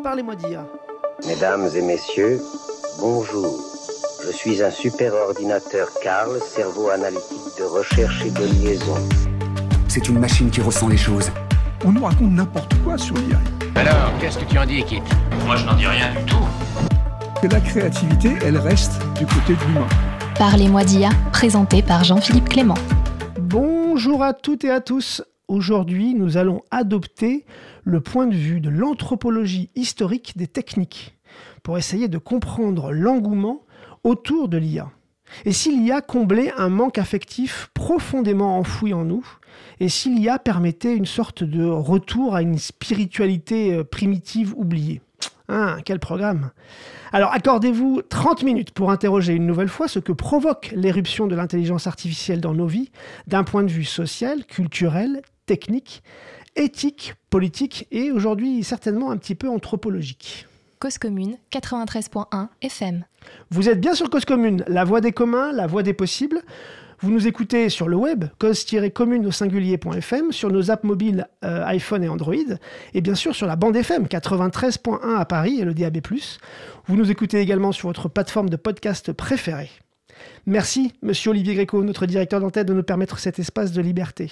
Parlez-moi d'IA. Mesdames et messieurs, bonjour. Je suis un super-ordinateur Karl, cerveau analytique de recherche et de liaison. C'est une machine qui ressent les choses. On nous raconte n'importe quoi sur l'IA. Alors, qu'est-ce que tu en dis, Kit? Moi, je n'en dis rien du tout. Que la créativité, elle reste du côté de l'humain. Parlez-moi d'IA, présenté par Jean-Philippe Clément. Bonjour à toutes et à tous. Aujourd'hui, nous allons adopter le point de vue de l'anthropologie historique des techniques pour essayer de comprendre l'engouement autour de l'IA. Et si l'IA comblait un manque affectif profondément enfoui en nous, et si l'IA permettait une sorte de retour à une spiritualité primitive oubliée. Quel programme! Alors accordez-vous 30 minutes pour interroger une nouvelle fois ce que provoque l'éruption de l'intelligence artificielle dans nos vies, d'un point de vue social, culturel, technique, éthique, politique et aujourd'hui certainement un petit peu anthropologique. Cause Commune, 93.1 FM. Vous êtes bien sur Cause Commune, la voix des communs, la voix des possibles. Vous nous écoutez sur le web, cause-commune au singulier.fm, sur nos apps mobiles iPhone et Android, et bien sûr sur la bande FM 93.1 à Paris et le DAB+. Vous nous écoutez également sur votre plateforme de podcast préférée. Merci, monsieur Olivier Gréco, notre directeur d'antenne, de nous permettre cet espace de liberté.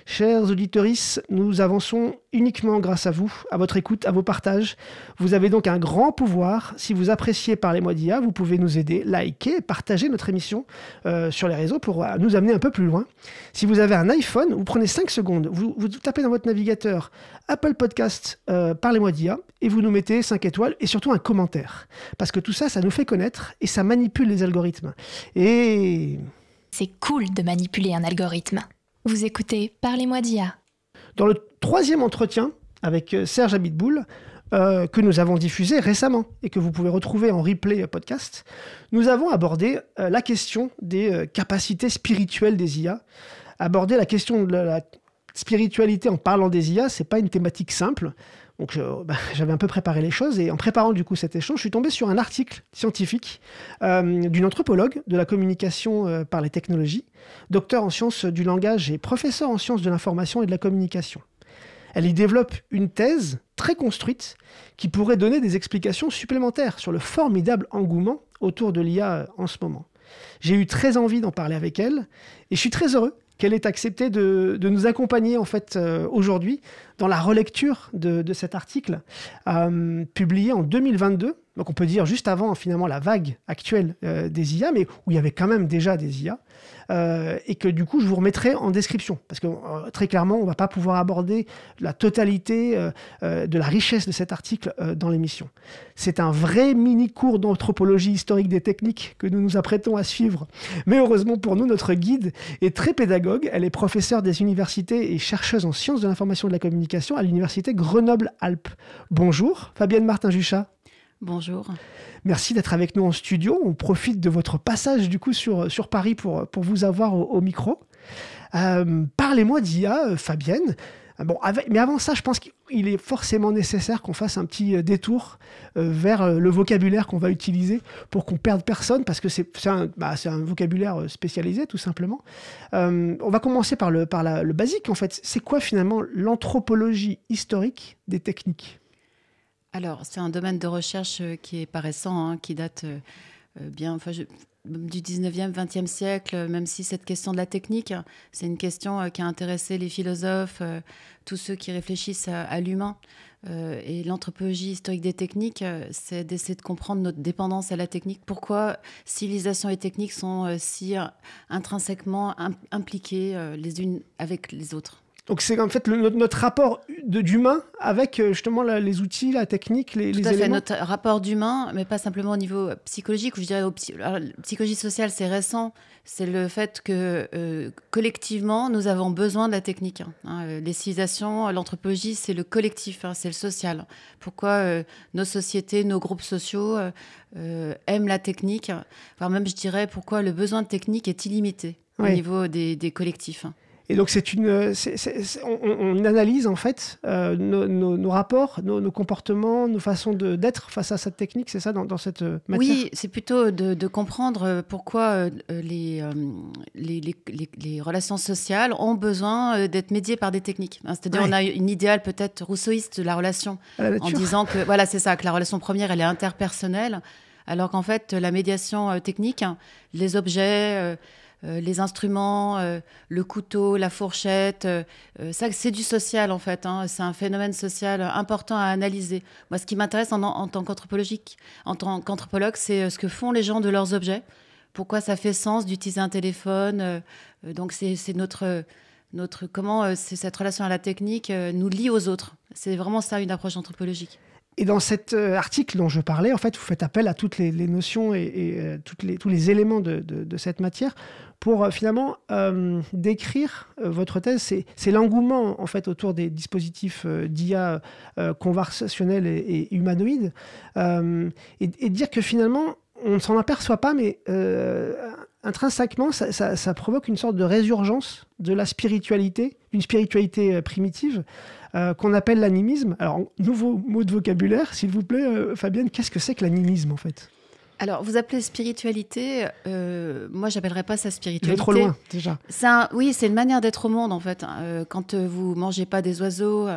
Chers auditeuristes, nous avançons uniquement grâce à vous, à votre écoute, à vos partages. Vous avez donc un grand pouvoir. Si vous appréciez Parlez-moi d'IA, vous pouvez nous aider, liker, partager notre émission sur les réseaux pour nous amener un peu plus loin. Si vous avez un iPhone, vous prenez 5 secondes, vous tapez dans votre navigateur Apple Podcast Parlez-moi d'IA et vous nous mettez 5 étoiles et surtout un commentaire. Parce que tout ça, ça nous fait connaître et ça manipule les algorithmes. Et... c'est cool de manipuler un algorithme. Vous écoutez Parlez-moi d'IA. Dans le 3e entretien avec Serge Abitboul, que nous avons diffusé récemment et que vous pouvez retrouver en replay podcast, nous avons abordé la question des capacités spirituelles des IA. Aborder la question de la spiritualité en parlant des IA, c'est pas une thématique simple. Donc j'avais un peu préparé les choses et en préparant du coup cet échange, je suis tombé sur un article scientifique d'une anthropologue de la communication par les technologies, docteur en sciences du langage et professeur en sciences de l'information et de la communication. Elle y développe une thèse très construite qui pourrait donner des explications supplémentaires sur le formidable engouement autour de l'IA en ce moment. J'ai eu très envie d'en parler avec elle et je suis très heureux qu'elle ait accepté de nous accompagner en fait aujourd'hui dans la relecture de cet article publié en 2022. Donc on peut dire juste avant finalement la vague actuelle des IA, mais où il y avait quand même déjà des IA, et que du coup je vous remettrai en description, parce que très clairement on ne va pas pouvoir aborder la totalité de la richesse de cet article dans l'émission. C'est un vrai mini-cours d'anthropologie historique des techniques que nous nous apprêtons à suivre. Mais heureusement pour nous, notre guide est très pédagogue. Elle est professeure des universités et chercheuse en sciences de l'information et de la communication à l'université Grenoble-Alpes. Bonjour Fabienne Martin-Juchat. Bonjour. Merci d'être avec nous en studio. On profite de votre passage du coup sur Paris pour vous avoir au micro. Parlez-moi d'IA, Fabienne. Mais avant ça, je pense qu'il est forcément nécessaire qu'on fasse un petit détour vers le vocabulaire qu'on va utiliser pour qu'on perde personne, parce que c'est un vocabulaire spécialisé, tout simplement. On va commencer par le basique, en fait. C'est quoi, finalement, l'anthropologie historique des techniques ? Alors, c'est un domaine de recherche qui est pas récent, qui date du 19e, 20e siècle, même si cette question de la technique, c'est une question qui a intéressé les philosophes, tous ceux qui réfléchissent à l'humain. Et l'anthropologie historique des techniques, c'est d'essayer de comprendre notre dépendance à la technique. Pourquoi civilisation et technique sont si intrinsèquement impliquées les unes avec les autres. Donc c'est en fait notre rapport d'humain avec justement les outils, la technique, les éléments. Tout à fait, notre rapport d'humain, mais pas simplement au niveau psychologique. Je dirais la psychologie sociale, c'est récent. C'est le fait que collectivement, nous avons besoin de la technique. Les civilisations, l'anthropologie, c'est le collectif, c'est le social. Pourquoi nos sociétés, nos groupes sociaux aiment la technique. Enfin, même, je dirais, pourquoi le besoin de technique est illimité au niveau des collectifs. Et donc on analyse en fait nos rapports, nos comportements, nos façons d'être face à cette technique, c'est ça, dans cette matière? Oui, c'est plutôt de comprendre pourquoi les relations sociales ont besoin d'être médiées par des techniques. C'est-à-dire on a une idéal peut-être rousseauiste de la relation, en disant que voilà, c'est ça, que la relation première elle est interpersonnelle, alors qu'en fait la médiation technique, les objets, les instruments, le couteau, la fourchette, ça c'est du social en fait, hein. C'est un phénomène social important à analyser. Moi, ce qui m'intéresse en tant qu'anthropologue, c'est ce que font les gens de leurs objets, pourquoi ça fait sens d'utiliser un téléphone. Donc c'est notre comment cette relation à la technique nous lie aux autres. C'est vraiment ça une approche anthropologique. Et dans cet article dont je parlais, en fait, vous faites appel à toutes les notions et tous les éléments de cette matière pour finalement décrire votre thèse. C'est l'engouement en fait autour des dispositifs d'IA conversationnels et humanoïdes, et dire que finalement on ne s'en aperçoit pas, mais intrinsèquement ça provoque une sorte de résurgence de la spiritualité, une spiritualité primitive, qu'on appelle l'animisme. Alors, nouveau mot de vocabulaire, s'il vous plaît, Fabienne, qu'est-ce que c'est que l'animisme, en fait? Alors, vous appelez spiritualité, moi, j'appellerais pas ça spiritualité. Trop loin, déjà. Oui, c'est une manière d'être au monde, en fait. Quand vous mangez pas des oiseaux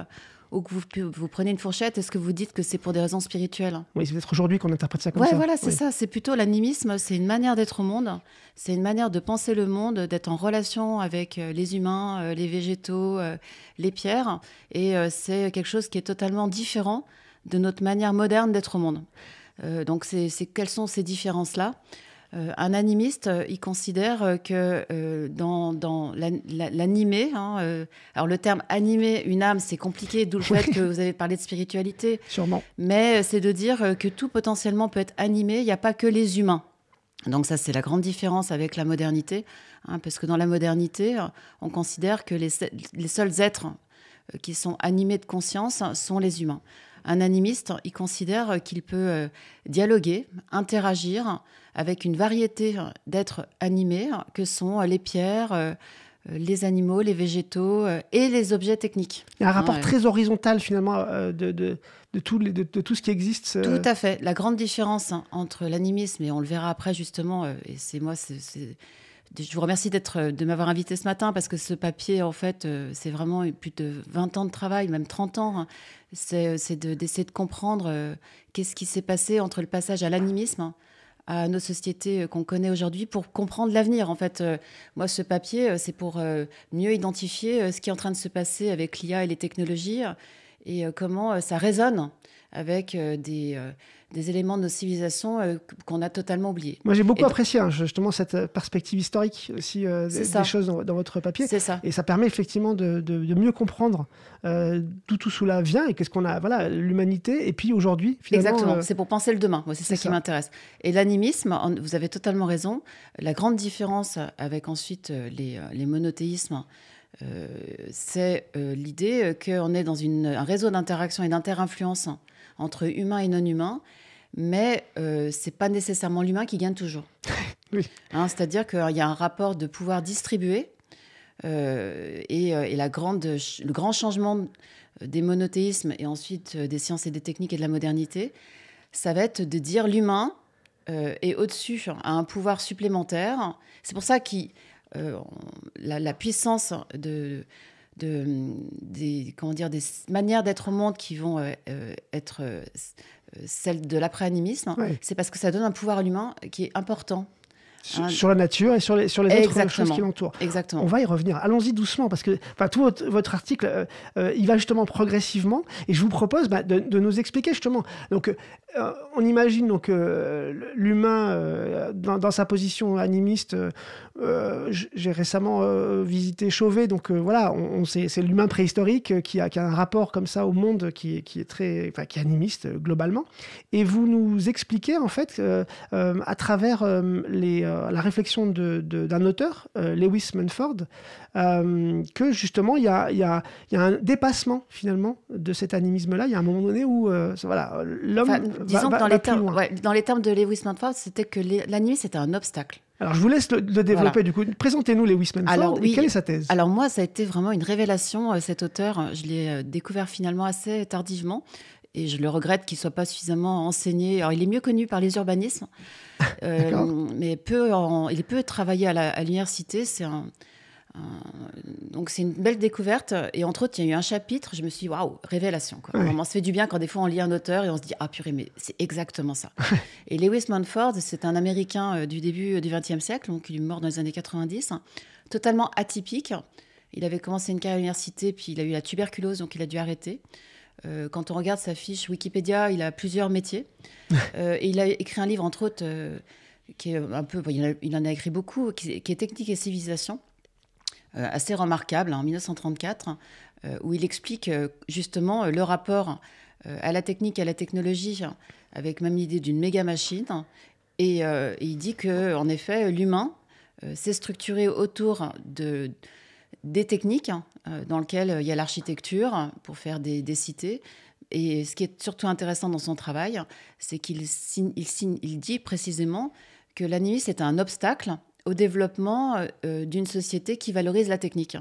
ou que vous prenez une fourchette, est-ce que vous dites que c'est pour des raisons spirituelles? Oui, c'est peut-être aujourd'hui qu'on interprète ça comme ça. Oui, voilà, c'est ça. C'est plutôt l'animisme, c'est une manière d'être au monde, c'est une manière de penser le monde, d'être en relation avec les humains, les végétaux, les pierres. Et c'est quelque chose qui est totalement différent de notre manière moderne d'être au monde. Donc, quelles sont ces différences-là? Un animiste, il considère que dans l'animé, alors le terme animé, une âme, c'est compliqué, d'où le fait que vous avez parlé de spiritualité. Sûrement. Mais c'est de dire que tout potentiellement peut être animé, il n'y a pas que les humains. Donc ça, c'est la grande différence avec la modernité, parce que dans la modernité, on considère que les seuls êtres qui sont animés de conscience sont les humains. Un animiste, il considère qu'il peut dialoguer, interagir avec une variété d'êtres animés que sont les pierres, les animaux, les végétaux et les objets techniques. Il y a un rapport très horizontal finalement de tout ce qui existe. Tout à fait. La grande différence entre l'animisme, et on le verra après justement, et je vous remercie de m'avoir invité ce matin, parce que ce papier, en fait, c'est vraiment plus de 20 ans de travail, même 30 ans. C'est d'essayer de comprendre qu'est-ce qui s'est passé entre le passage à l'animisme, à nos sociétés qu'on connaît aujourd'hui, pour comprendre l'avenir. En fait, moi, ce papier, c'est pour mieux identifier ce qui est en train de se passer avec l'IA et les technologies, et comment ça résonne avec des éléments de nos civilisations qu'on a totalement oubliés. Moi, j'ai beaucoup apprécié justement cette perspective historique aussi des choses dans votre papier. C'est ça. Et ça permet effectivement de mieux comprendre d'où tout cela vient et qu'est-ce qu'on a, voilà, l'humanité. Et puis aujourd'hui, finalement... Exactement, c'est pour penser le demain. Moi, c'est ça qui m'intéresse. Et l'animisme, vous avez totalement raison. La grande différence avec ensuite les monothéismes, c'est l'idée qu'on est dans un réseau d'interaction et d'inter-influence entre humains et non-humains, mais c'est pas nécessairement l'humain qui gagne toujours. Oui. C'est-à-dire qu'il y a un rapport de pouvoir distribué, et le grand changement des monothéismes et ensuite des sciences et des techniques et de la modernité, ça va être de dire l'humain est au-dessus, a un pouvoir supplémentaire. C'est pour ça que la puissance des manières d'être au monde qui vont être celles de l'après-animisme, c'est parce que ça donne un pouvoir à l'humain qui est important. Sur la nature et sur les autres choses qui l'entourent. Exactement. On va y revenir. Allons-y doucement, parce que tout votre article, il va justement progressivement. Et je vous propose de nous expliquer justement. Donc, on imagine donc, l'humain dans sa position animiste. J'ai récemment visité Chauvet. Donc voilà, c'est l'humain préhistorique qui a un rapport comme ça au monde qui est animiste globalement. Et vous nous expliquez en fait à travers la réflexion d'un auteur, Lewis Mumford, que justement il y a un dépassement finalement de cet animisme-là. Il y a un moment donné où l'homme disons que va plus loin. dans les termes de Lewis Mumford, c'était que l'animisme c'était un obstacle. Alors, je vous laisse le développer. Du coup, présentez-nous Lewis Mumford. Et quelle est sa thèse? Alors moi, ça a été vraiment une révélation, cet auteur. Je l'ai découvert finalement assez tardivement. Et je le regrette qu'il ne soit pas suffisamment enseigné. Alors, il est mieux connu par les urbanismes, mais il est peu travaillé à l'université. Donc, c'est une belle découverte. Et entre autres, il y a eu un chapitre, je me suis dit, waouh, révélation. Quoi. Ouais. On se fait du bien quand des fois on lit un auteur et on se dit, ah purée, mais c'est exactement ça. Et Lewis Mumford, c'est un Américain du début du XXe siècle, donc il est mort dans les années 90, totalement atypique. Il avait commencé une carrière à l'université, puis il a eu la tuberculose, donc il a dû arrêter. Quand on regarde sa fiche Wikipédia, il a plusieurs métiers. Et il a écrit un livre, entre autres, qui est un peu... Il en a écrit beaucoup, qui est Technique et civilisation, assez remarquable, en 1934, où il explique justement le rapport à la technique, à la technologie, avec même l'idée d'une méga-machine. Et il dit qu'en effet, l'humain s'est structuré autour des techniques dans lesquelles il y a l'architecture pour faire des cités. Et ce qui est surtout intéressant dans son travail, c'est qu'il dit précisément que l'animisme est un obstacle au développement d'une société qui valorise la technique.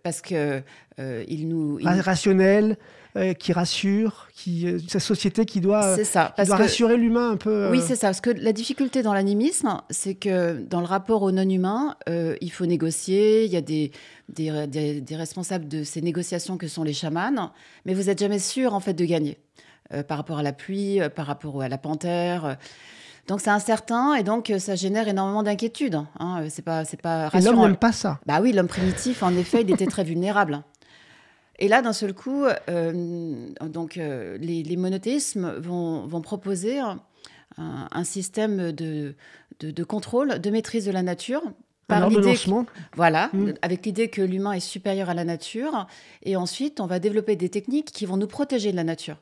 Parce que rationnel, qui rassure, sa société qui doit rassurer l'humain un peu. Oui, c'est ça. Parce que la difficulté dans l'animisme, c'est que dans le rapport au non-humain, il faut négocier. Il y a des responsables de ces négociations que sont les chamans, mais vous n'êtes jamais sûr en fait de gagner par rapport à la pluie, par rapport à la panthère. Donc c'est incertain et donc ça génère énormément d'inquiétudes. Hein. C'est pas rassurant. Et l'homme n'aime pas ça. Bah oui, l'homme primitif, en effet, il était très vulnérable. Et là, d'un seul coup, les monothéismes vont proposer un système de contrôle, de maîtrise de la nature. Par l'ordonnancement. Avec l'idée que l'humain est supérieur à la nature. Et ensuite, on va développer des techniques qui vont nous protéger de la nature.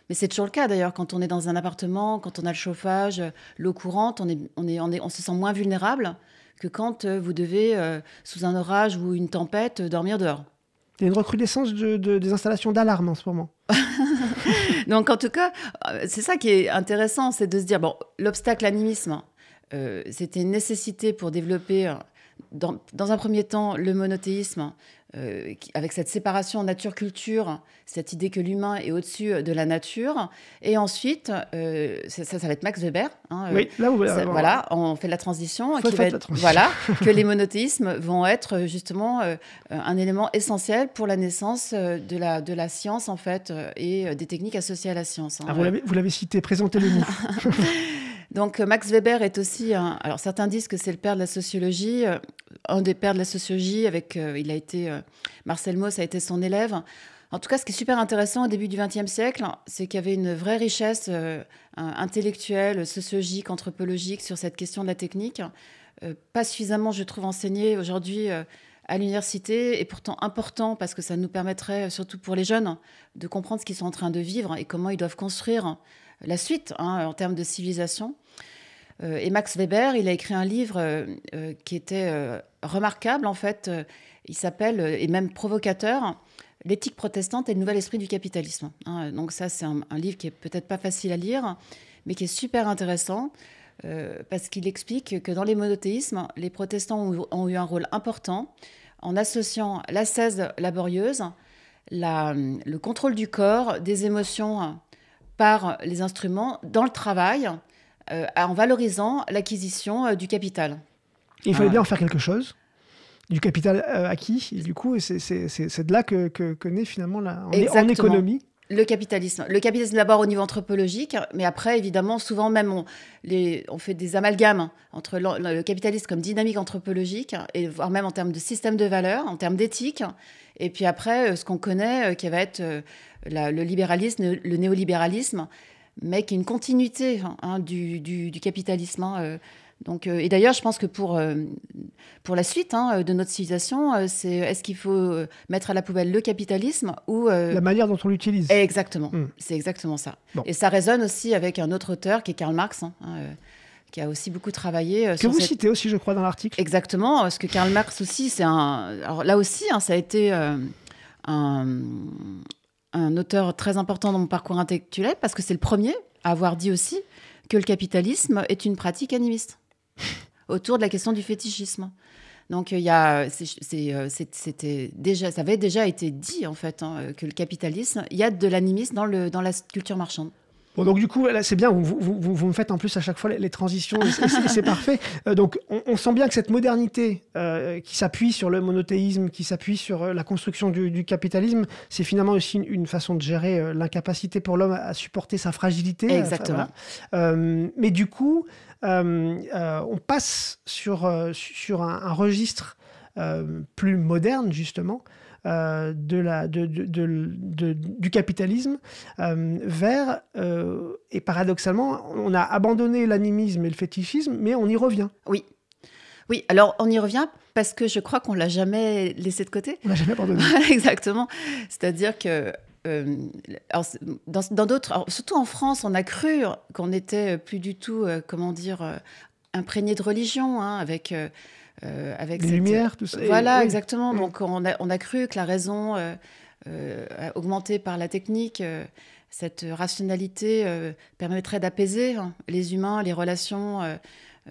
Mais c'est toujours le cas d'ailleurs, quand on est dans un appartement, quand on a le chauffage, l'eau courante, on se sent moins vulnérable que quand vous devez, sous un orage ou une tempête, dormir dehors. Il y a une recrudescence des installations d'alarme en ce moment. Donc en tout cas, c'est ça qui est intéressant, c'est de se dire, bon, l'obstacle animisme, c'était une nécessité pour développer, dans un premier temps, le monothéisme, avec cette séparation nature-culture, cette idée que l'humain est au-dessus de la nature. Et ensuite, ça va être Max Weber. Oui, là, on fait la transition. Que les monothéismes vont être justement un élément essentiel pour la naissance de la science, en fait, et des techniques associées à la science. Vous l'avez cité, présentez-le-nous. Donc, Max Weber est aussi... alors, certains disent que c'est le père de la sociologie, un des pères de la sociologie, Marcel Mauss a été son élève. En tout cas, ce qui est super intéressant au début du XXe siècle, c'est qu'il y avait une vraie richesse intellectuelle, sociologique, anthropologique sur cette question de la technique. Pas suffisamment, je trouve, enseignée aujourd'hui à l'université, et pourtant important parce que ça nous permettrait, surtout pour les jeunes, de comprendre ce qu'ils sont en train de vivre et comment ils doivent construire la suite en termes de civilisation. Et Max Weber, il a écrit un livre qui était remarquable, en fait. Il s'appelle, et même provocateur, « L'éthique protestante et le nouvel esprit du capitalisme ». Donc ça, c'est un livre qui est peut-être pas facile à lire, mais qui est super intéressant, parce qu'il explique que dans les monothéismes, les protestants ont eu un rôle important en associant l'ascèse laborieuse, le contrôle du corps, des émotions par les instruments dans le travail, en valorisant l'acquisition du capital. Il fallait bien en faire quelque chose, du capital acquis, et du coup, c'est de là que naît finalement en économie. Le capitalisme d'abord au niveau anthropologique, mais après, évidemment, souvent même, on fait des amalgames entre le capitalisme comme dynamique anthropologique, et voire même en termes de système de valeurs, en termes d'éthique, et puis après, ce qu'on connaît, qui va être le libéralisme, le néolibéralisme, mais qui est une continuité du capitalisme. Donc, et d'ailleurs, je pense que pour la suite de notre civilisation, est-ce qu'il faut mettre à la poubelle le capitalisme ou... La manière dont on l'utilise. Exactement, c'est exactement ça. Bon. Et ça résonne aussi avec un autre auteur qui est Karl Marx, qui a aussi beaucoup travaillé. Que vous citez aussi, je crois, dans l'article. Exactement, parce que Karl Marx aussi, alors là aussi, ça a été un auteur très important dans mon parcours intellectuel, parce que c'est le premier à avoir dit aussi que le capitalisme est une pratique animiste. autour de la question du fétichisme. Donc, il y a, c'était déjà, ça avait déjà été dit, en fait, que le capitalisme, il y a de l'animisme dans la culture marchande. Bon, donc du coup, là, c'est bien, vous me faites en plus à chaque fois les transitions, et c'est parfait. Donc on sent bien que cette modernité qui s'appuie sur le monothéisme, qui s'appuie sur la construction du capitalisme, c'est finalement aussi une façon de gérer l'incapacité pour l'homme à supporter sa fragilité. Exactement. Mais du coup, on passe sur un registre plus moderne, justement, du capitalisme vers, et paradoxalement, on a abandonné l'animisme et le fétichisme, mais on y revient. Oui, alors on y revient parce que je crois qu'on ne l'a jamais laissé de côté. On ne l'a jamais abandonné. Exactement. C'est-à-dire que alors, dans d'autres, surtout en France, on a cru qu'on n'était plus du tout, imprégné de religion, avec les lumières, tout ça. Voilà, oui. exactement. Donc, on a cru que la raison, augmentée par la technique, cette rationalité permettrait d'apaiser les humains, les relations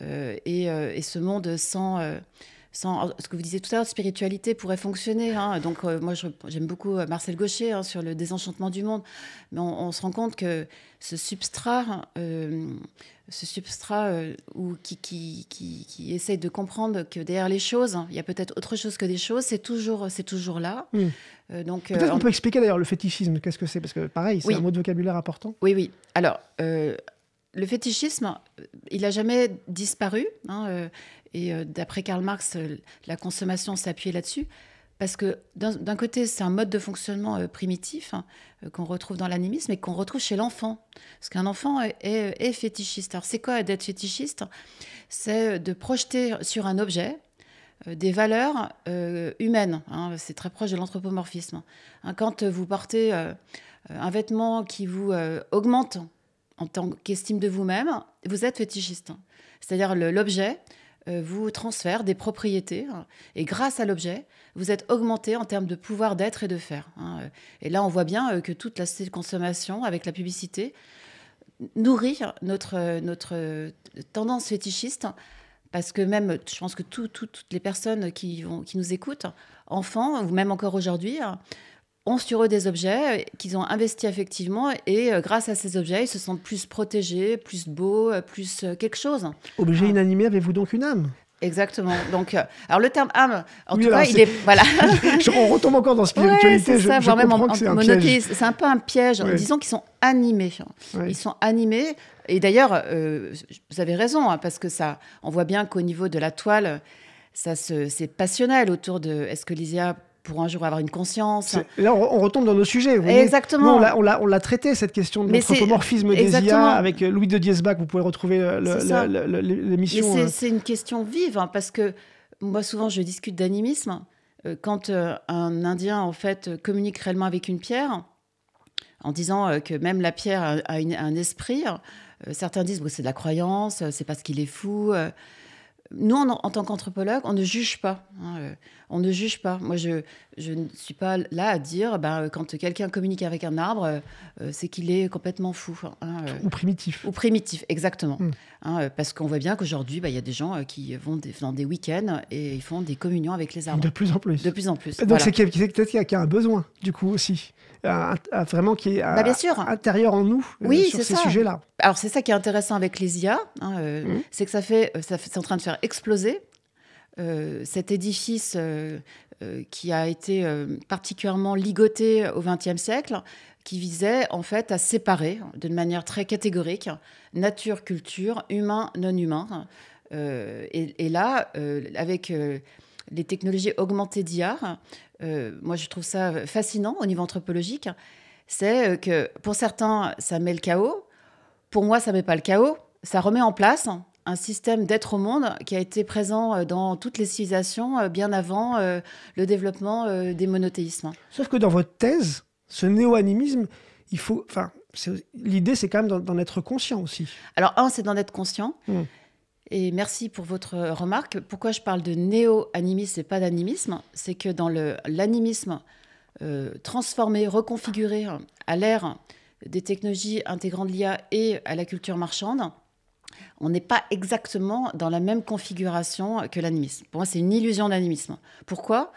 et ce monde sans ce que vous disiez tout à l'heure, spiritualité pourrait fonctionner. Donc, moi, j'aime beaucoup Marcel Gauchet sur le désenchantement du monde. Mais on se rend compte que ce substrat qui essaye de comprendre que derrière les choses, il y a peut-être autre chose que des choses, c'est toujours là. Donc, peut-être qu'on peut expliquer d'ailleurs le fétichisme, qu'est-ce que c'est? Parce que pareil, c'est un mot de vocabulaire important. Oui. Alors, le fétichisme, il n'a jamais disparu. Et d'après Karl Marx, la consommation s'appuyait là-dessus. Parce que d'un côté, c'est un mode de fonctionnement primitif qu'on retrouve dans l'animisme et qu'on retrouve chez l'enfant. Parce qu'un enfant est fétichiste. Alors, c'est quoi d'être fétichiste? C'est de projeter sur un objet des valeurs humaines. C'est très proche de l'anthropomorphisme. Quand vous portez un vêtement qui vous augmente en tant qu'estime de vous-même, vous êtes fétichiste. C'est-à-dire l'objet vous transfère des propriétés et grâce à l'objet, vous êtes augmenté en termes de pouvoir d'être et de faire. Et là, on voit bien que toute la société de consommation, avec la publicité, nourrit notre tendance fétichiste parce que même, je pense que toutes les personnes qui nous écoutent, enfants, ou même encore aujourd'hui, ont sur eux des objets qu'ils ont investis affectivement et grâce à ces objets, ils se sentent plus protégés, plus beaux, plus quelque chose. Objet inanimé, avez-vous donc une âme? Exactement. Donc, alors le terme âme, en tout cas, il est voilà. On retombe encore dans spiritualité. Ouais, c'est ça, voire même en monothéisme. C'est un peu un piège. Ouais. Disons qu'ils sont animés. Ouais. Ils sont animés. Et d'ailleurs, vous avez raison, parce que ça, on voit bien qu'au niveau de la toile, c'est passionnel autour de est-ce que Lysia pour un jour avoir une conscience. Là, on retombe dans nos sujets. Vous voyez. Exactement. Nous, on l'a traité, cette question de l'anthropomorphisme des IA, avec Louis de Diesbach. Vous pouvez retrouver l'émission. Mais c'est une question vive, parce que moi, souvent, je discute d'animisme. Quand un Indien, en fait, communique réellement avec une pierre, en disant que même la pierre a un esprit, certains disent que c'est de la croyance, c'est parce qu'il est fou. Nous, en tant qu'anthropologue, on ne juge pas. On ne juge pas. Moi, je ne suis pas là à dire quand quelqu'un communique avec un arbre, c'est qu'il est complètement fou. Ou primitif. Ou primitif, exactement. Parce qu'on voit bien qu'aujourd'hui, y a des gens qui vont dans des week-ends et ils font des communions avec les arbres. De plus en plus. De plus en plus. Donc, voilà. C'est peut-être qu'il y a un besoin, du coup, aussi. Vraiment qui est bien sûr. Intérieur en nous sur ces sujets-là. Alors, c'est ça qui est intéressant avec les IA, c'est que c'est en train de faire exploser cet édifice qui a été particulièrement ligoté au XXe siècle, qui visait en fait à séparer d'une manière très catégorique nature, culture, humain, non humain. Et là, avec les technologies augmentées d'IA, moi je trouve ça fascinant au niveau anthropologique, c'est que pour certains, ça met le chaos. Pour moi, ça ne met pas le chaos. Ça remet en place un système d'être au monde qui a été présent dans toutes les civilisations bien avant le développement des monothéismes. Sauf que dans votre thèse, ce néo-animisme, l'idée, c'est quand même d'en être conscient aussi. Alors, c'est d'en être conscient. Et merci pour votre remarque. Pourquoi je parle de néo-animisme et pas d'animisme? C'est que dans l'animisme transformé, reconfiguré à l'ère des technologies intégrant de l'IA et à la culture marchande, on n'est pas exactement dans la même configuration que l'animisme. Pour moi, c'est une illusion d'animisme. Pourquoi ?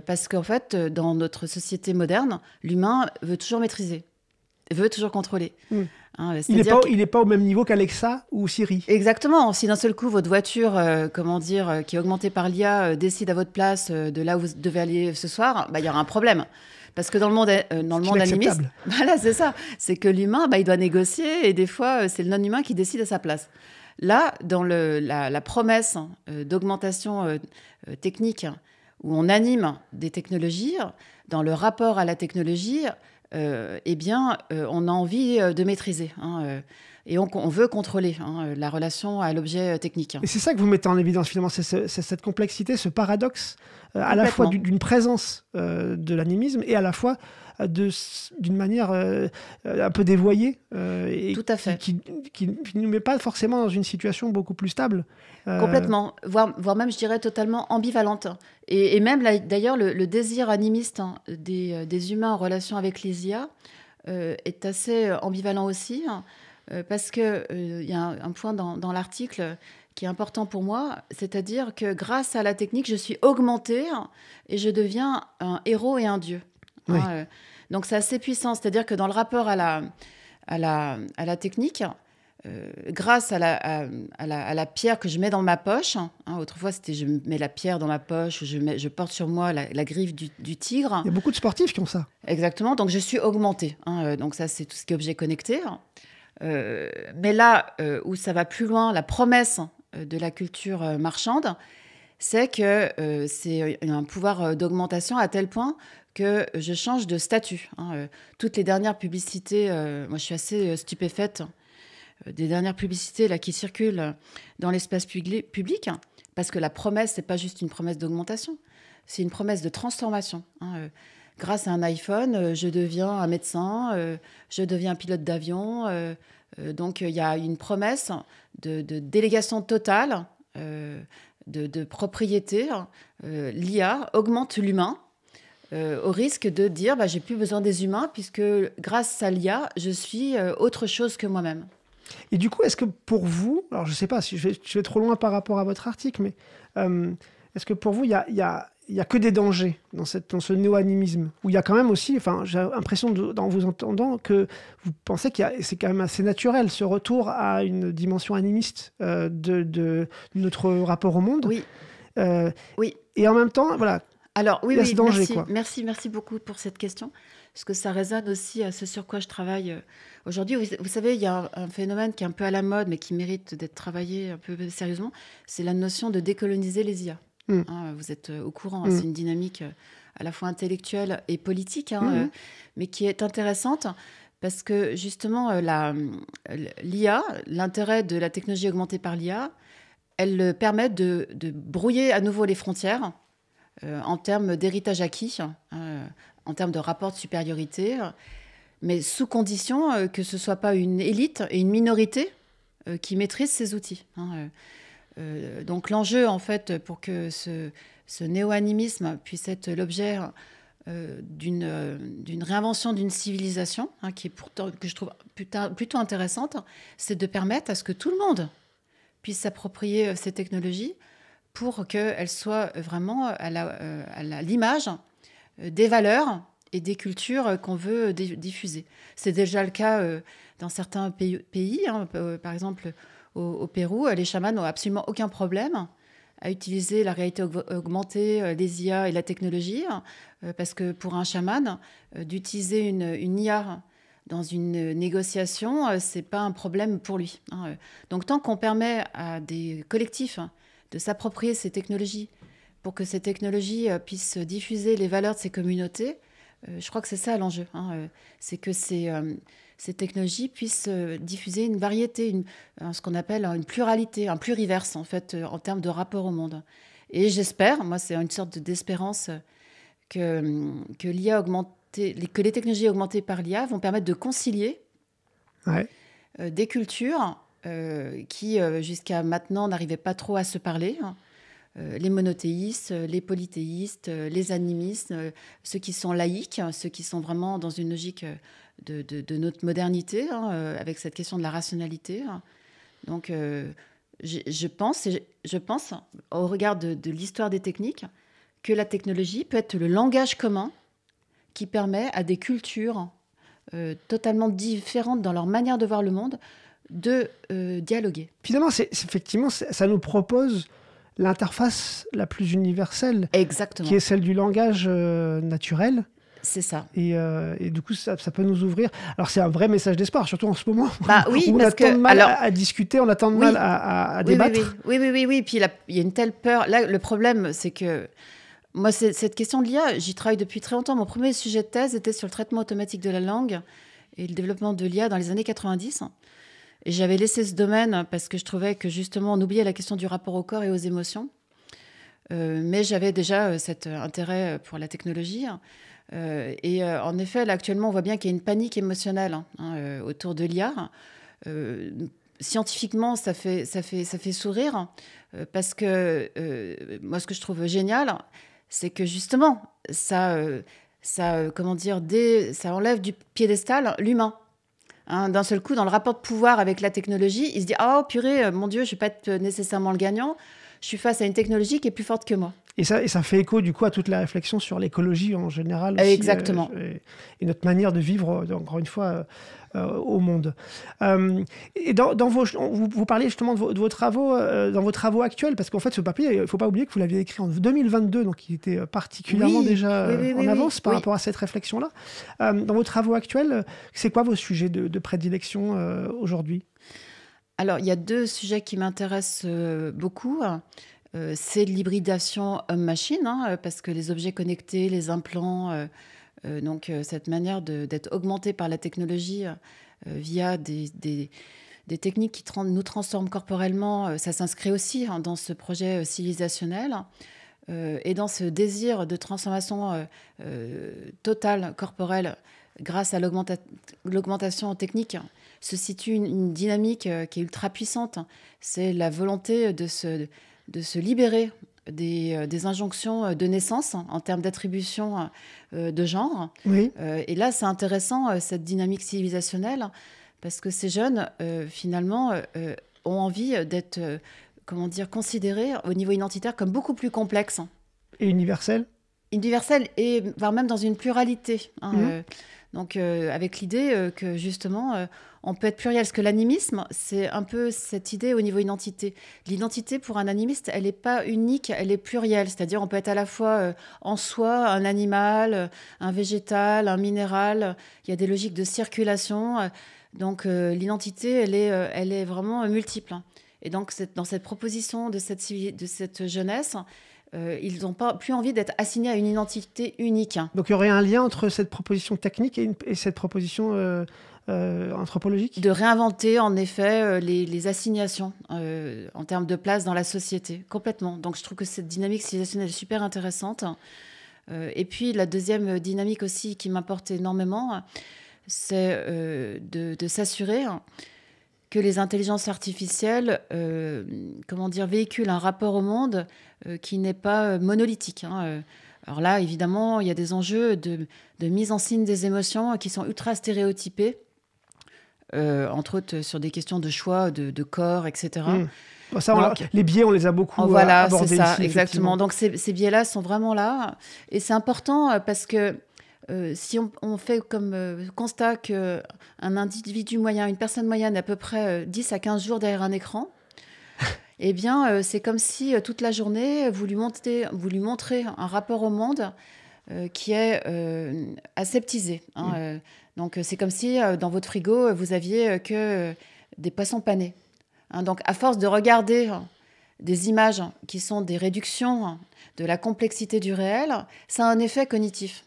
Parce qu'en fait, dans notre société moderne, l'humain veut toujours maîtriser, veut toujours contrôler. Hein, il n'est pas au même niveau qu'Alexa ou Siri. Exactement. Si d'un seul coup, votre voiture, qui est augmentée par l'IA, décide à votre place de là où vous devez aller ce soir, il y aura un problème. Parce que dans le monde animiste, voilà, c'est ça. C'est que l'humain, il doit négocier et des fois, c'est le non-humain qui décide à sa place. Là, dans la promesse d'augmentation technique, où on anime des technologies, dans le rapport à la technologie, on a envie de maîtriser. Et on veut contrôler la relation à l'objet technique. Et c'est ça que vous mettez en évidence, finalement, c'est cette complexité, ce paradoxe, à la fois d'une présence de l'animisme et à la fois d'une manière un peu dévoyée et tout à fait. Qui ne nous met pas forcément dans une situation beaucoup plus stable. Complètement, voire même, je dirais, totalement ambivalente. Et même, d'ailleurs, le désir animiste des humains en relation avec les IA est assez ambivalent aussi, parce qu'il y a un point dans l'article qui est important pour moi, c'est-à-dire que grâce à la technique, je suis augmentée et je deviens un héros et un dieu. Oui. Donc c'est assez puissant, c'est-à-dire que dans le rapport à la technique, grâce à la pierre que je mets dans ma poche, autrefois c'était je mets la pierre dans ma poche, je porte sur moi la griffe du tigre. Il y a beaucoup de sportifs qui ont ça. Exactement, donc je suis augmentée. Donc ça c'est tout ce qui est objet connecté. Mais là où ça va plus loin, la promesse de la culture marchande, c'est que c'est un pouvoir d'augmentation à tel point que je change de statut. Toutes les dernières publicités, moi je suis assez stupéfaite des dernières publicités là, qui circulent dans l'espace public, parce que la promesse, c'est pas juste une promesse d'augmentation, c'est une promesse de transformation. Grâce à un iPhone, je deviens un médecin, je deviens un pilote d'avion. Donc il y a une promesse de délégation totale, de propriété. L'IA augmente l'humain, au risque de dire j'ai plus besoin des humains puisque grâce à l'IA, je suis autre chose que moi-même. Et du coup, est-ce que pour vous, alors je ne sais pas si je vais trop loin par rapport à votre article, mais est-ce que pour vous, il y a que des dangers dans ce néo-animisme, où il y a quand même aussi, j'ai l'impression en vous entendant que vous pensez c'est quand même assez naturel ce retour à une dimension animiste de notre rapport au monde. Oui. Oui. Et en même temps, voilà. Alors oui, il y a ce danger, merci beaucoup pour cette question, parce que ça résonne aussi à ce sur quoi je travaille aujourd'hui. Vous savez, il y a un phénomène qui est un peu à la mode, mais qui mérite d'être travaillé un peu sérieusement, c'est la notion de décoloniser les IA. Vous êtes au courant, c'est une dynamique à la fois intellectuelle et politique, mais qui est intéressante, parce que justement, l'IA, l'intérêt de la technologie augmentée par l'IA, elle permet de brouiller à nouveau les frontières, en termes d'héritage acquis, en termes de rapport de supériorité, mais sous condition que ce ne soit pas une élite et une minorité qui maîtrisent ces outils. Donc l'enjeu, en fait, pour que ce néo-animisme puisse être l'objet d'une réinvention d'une civilisation, qui est pourtant, que je trouve plutôt intéressante, c'est de permettre à ce que tout le monde puisse s'approprier ces technologies pour qu'elles soient vraiment à l'image des valeurs et des cultures qu'on veut diffuser. C'est déjà le cas dans certains pays. Par exemple, au Pérou, les chamans n'ont absolument aucun problème à utiliser la réalité augmentée, les IA et la technologie, parce que pour un chaman, d'utiliser une IA dans une négociation, c'est pas un problème pour lui. Donc tant qu'on permet à des collectifs de s'approprier ces technologies pour que ces technologies puissent diffuser les valeurs de ces communautés, je crois que c'est ça l'enjeu. C'est que ces technologies puissent diffuser une variété, ce qu'on appelle une pluralité, un pluriverse en fait, en termes de rapport au monde. Et j'espère, moi c'est une sorte d'espérance, que l'IA augmentée, que les technologies augmentées par l'IA vont permettre de concilier des cultures qui jusqu'à maintenant n'arrivaient pas trop à se parler. Les monothéistes, les polythéistes, les animistes, ceux qui sont laïques, ceux qui sont vraiment dans une logique de notre modernité, avec cette question de la rationalité. Donc, je pense, au regard de l'histoire des techniques, que la technologie peut être le langage commun qui permet à des cultures totalement différentes dans leur manière de voir le monde de dialoguer. Finalement, effectivement, ça nous propose l'interface la plus universelle, Exactement. qui est celle du langage naturel. C'est ça. Et du coup, ça peut nous ouvrir. Alors, c'est un vrai message d'espoir, surtout en ce moment Oui, où on a tant de mal à discuter, on a tant de mal à débattre. Oui. Puis il y a une telle peur. Là, le problème, c'est que moi, cette question de l'IA, j'y travaille depuis très longtemps. Mon premier sujet de thèse était sur le traitement automatique de la langue et le développement de l'IA dans les années 90. Et j'avais laissé ce domaine parce que je trouvais que justement, on oubliait la question du rapport au corps et aux émotions. Mais j'avais déjà cet intérêt pour la technologie. En effet, là, actuellement, on voit bien qu'il y a une panique émotionnelle autour de l'IA. Scientifiquement, ça fait sourire parce que moi, ce que je trouve génial, c'est que justement, ça enlève du piédestal l'humain. D'un seul coup, dans le rapport de pouvoir avec la technologie, il se dit « Oh purée, mon Dieu, je ne vais pas être nécessairement le gagnant. Je suis face à une technologie qui est plus forte que moi. » Et ça fait écho du coup à toute la réflexion sur l'écologie en général aussi, exactement. Et notre manière de vivre, encore une fois, au monde. Et vous parlez justement de vos travaux, dans vos travaux actuels, parce qu'en fait, ce papier, il ne faut pas oublier que vous l'aviez écrit en 2022, donc il était particulièrement en avance par rapport à cette réflexion-là. Dans vos travaux actuels, c'est quoi vos sujets de prédilection aujourd'hui ? Alors, il y a 2 sujets qui m'intéressent beaucoup. C'est l'hybridation homme-machine, parce que les objets connectés, les implants, cette manière d'être augmenté par la technologie via des techniques qui nous transforment corporellement, ça s'inscrit aussi dans ce projet civilisationnel et dans ce désir de transformation totale corporelle grâce à l'augmentation technique se situe une dynamique qui est ultra puissante. C'est la volonté de se libérer des injonctions de naissance en termes d'attribution de genre. Oui. Et là, c'est intéressant, cette dynamique civilisationnelle, parce que ces jeunes, finalement, ont envie d'être considérés au niveau identitaire comme beaucoup plus complexes. Et universels ? Universels, et voire même dans une pluralité. Avec l'idée que, justement, on peut être pluriel. Parce que l'animisme, c'est un peu cette idée au niveau identité. L'identité, pour un animiste, elle n'est pas unique, elle est plurielle. C'est-à-dire, on peut être à la fois en soi, un animal, un végétal, un minéral. Il y a des logiques de circulation. Donc, l'identité, elle est vraiment multiple. Et donc, dans cette proposition de cette jeunesse, ils n'ont plus envie d'être assignés à une identité unique. Donc il y aurait un lien entre cette proposition technique et cette proposition anthropologique ? De réinventer en effet les assignations en termes de place dans la société, complètement. Donc je trouve que cette dynamique civilisationnelle est super intéressante. Et puis la deuxième dynamique aussi qui m'importe énormément, c'est de s'assurer que les intelligences artificielles véhiculent un rapport au monde qui n'est pas monolithique. Alors là, évidemment, il y a des enjeux de mise en scène des émotions qui sont ultra stéréotypés, entre autres sur des questions de choix, de corps, etc. Les biais, on les a beaucoup abordés c'est ça, ici. Exactement. Donc ces biais-là sont vraiment là. Et c'est important parce que si on fait comme constat qu'un individu moyen, une personne moyenne, à peu près 10 à 15 jours derrière un écran, eh bien, c'est comme si toute la journée, vous lui montrez un rapport au monde qui est aseptisé. Donc, c'est comme si dans votre frigo, vous aviez que des poissons panés. Donc, à force de regarder des images qui sont des réductions de la complexité du réel, ça a un effet cognitif.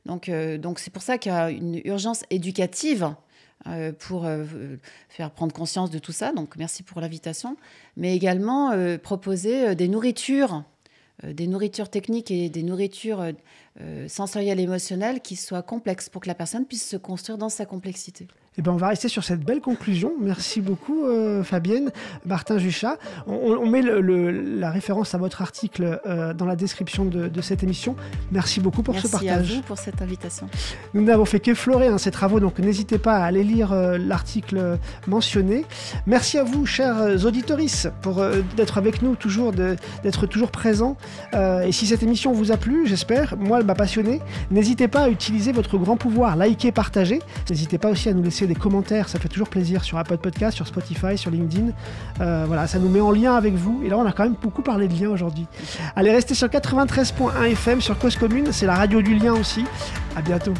Donc, c'est pour ça qu'il y a une urgence éducative pour faire prendre conscience de tout ça. Donc, merci pour l'invitation. Mais également proposer des nourritures techniques et des nourritures sensorielles et émotionnelles qui soient complexes pour que la personne puisse se construire dans sa complexité. Eh ben, on va rester sur cette belle conclusion. Merci beaucoup, Fabienne. Martin Juchat. On met la référence à votre article dans la description de cette émission. Merci beaucoup pour ce partage. Merci à vous pour cette invitation. Nous n'avons fait qu'effleurer ces travaux, donc n'hésitez pas à aller lire l'article mentionné. Merci à vous, chers auditorices, d'être avec nous, d'être toujours présents. Et si cette émission vous a plu, j'espère, moi, elle m'a passionné, n'hésitez pas à utiliser votre grand pouvoir, liker, partager. N'hésitez pas aussi à nous laisser des commentaires, ça fait toujours plaisir sur Apple Podcast, sur Spotify, sur LinkedIn. Voilà, ça nous met en lien avec vous. Et là, on a quand même beaucoup parlé de liens aujourd'hui. Allez, restez sur 93.1 FM, sur Cause Commune, c'est la radio du lien aussi. À bientôt.